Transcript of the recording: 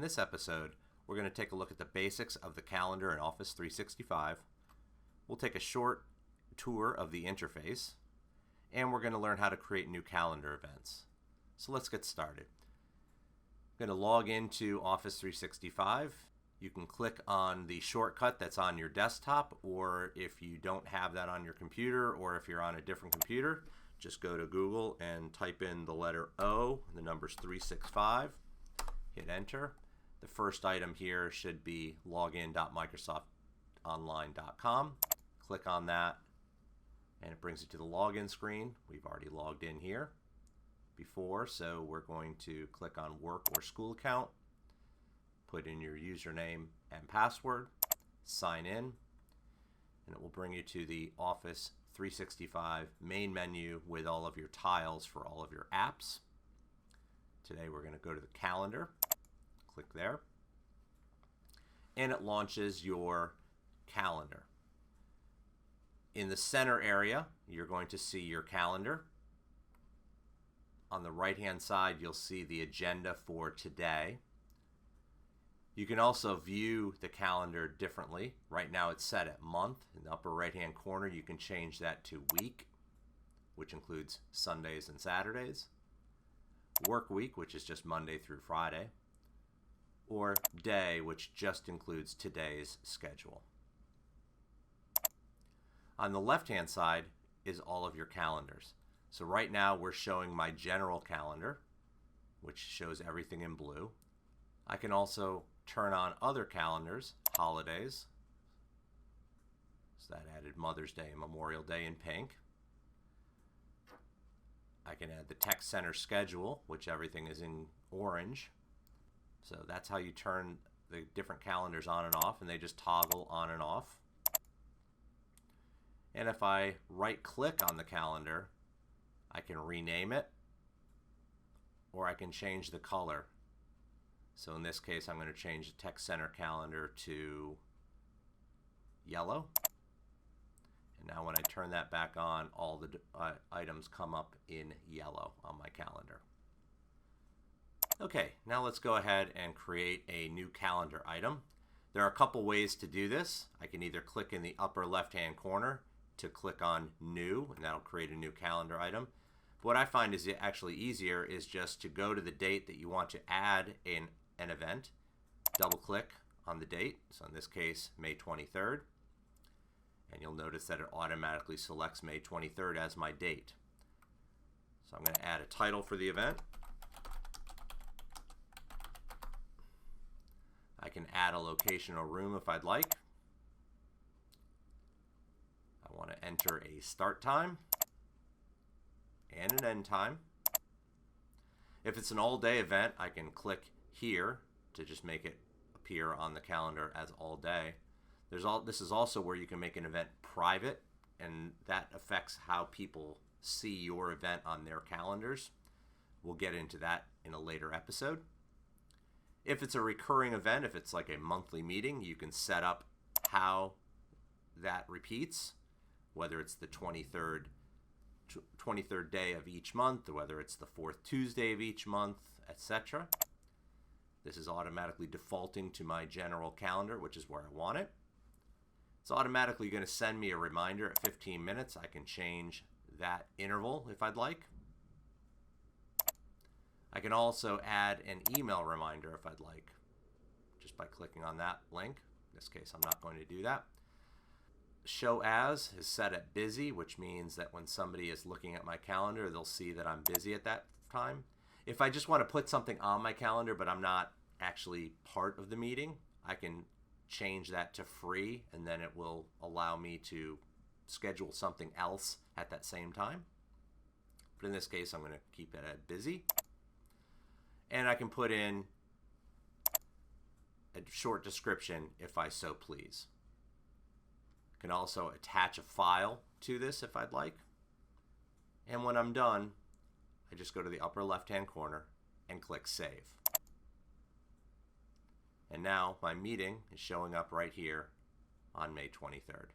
this episode, we're going to take a look at the basics of the calendar in Office 365. We'll take a short tour of the interface, and we're going to learn how to create new calendar events. So let's get started. I'm going to log into Office 365. You can click on the shortcut that's on your desktop, or if you don't have that on your computer, or if you're on a different computer, just go to Google and type in the letter O, the numbers 365, hit enter. The first item here should be login.microsoftonline.com. Click on that, and it brings you to the login screen. We've already logged in here before, so we're going to click on work or school account, put in your username and password, sign in, and it will bring you to the Office 365 main menu with all of your tiles for all of your apps. Today we're going to go to the calendar, click there, and it launches your calendar. In the center area, you're going to see your calendar. On the right-hand side, you'll see the agenda for today. You can also view the calendar differently. Right now it's set at month. In the upper right-hand corner, you can change that to week, which includes Sundays and Saturdays. Work week, which is just Monday through Friday. Or day, which just includes today's schedule. On the left-hand side is all of your calendars. So right now we're showing my general calendar, which shows everything in blue. I can also turn on other calendars, holidays. So that added Mother's Day and Memorial Day in pink. I can add the Tech Center schedule, which everything is in orange. So that's how you turn the different calendars on and off, and they just toggle on and off. And if I right-click on the calendar, I can rename it, or I can change the color. So in this case, I'm going to change the Tech Center calendar to yellow. And now when I turn that back on, all the items come up in yellow on my calendar. Okay, now let's go ahead and create a new calendar item. There are a couple ways to do this. I can either click in the upper left-hand corner to click on New, and that'll create a new calendar item. But what I find is actually easier is just to go to the date that you want to add an event, double-click on the date, so in this case, May 23rd, and you'll notice that it automatically selects May 23rd as my date. So I'm going to add a title for the event. I can add a location or room if I'd like. I want to enter a start time and an end time. If it's an all-day event, I can click here to just make it appear on the calendar as all day. This is also where you can make an event private, and that affects how people see your event on their calendars. We'll get into that in a later episode. If it's a recurring event, if it's like a monthly meeting, you can set up how that repeats, whether it's the 23rd day of each month, or whether it's the 4th Tuesday of each month, etc. This is automatically defaulting to my general calendar, which is where I want it. It's automatically going to send me a reminder at 15 minutes. I can change that interval if I'd like. I can also add an email reminder if I'd like, just by clicking on that link. In this case, I'm not going to do that. Show as is set at busy, which means that when somebody is looking at my calendar, they'll see that I'm busy at that time. If I just want to put something on my calendar, but I'm not actually part of the meeting, I can change that to free, and then it will allow me to schedule something else at that same time. But in this case, I'm going to keep it at busy. And I can put in a short description if I so please. I can also attach a file to this if I'd like. And when I'm done, I just go to the upper left-hand corner and click Save. And now my meeting is showing up right here on May 23rd.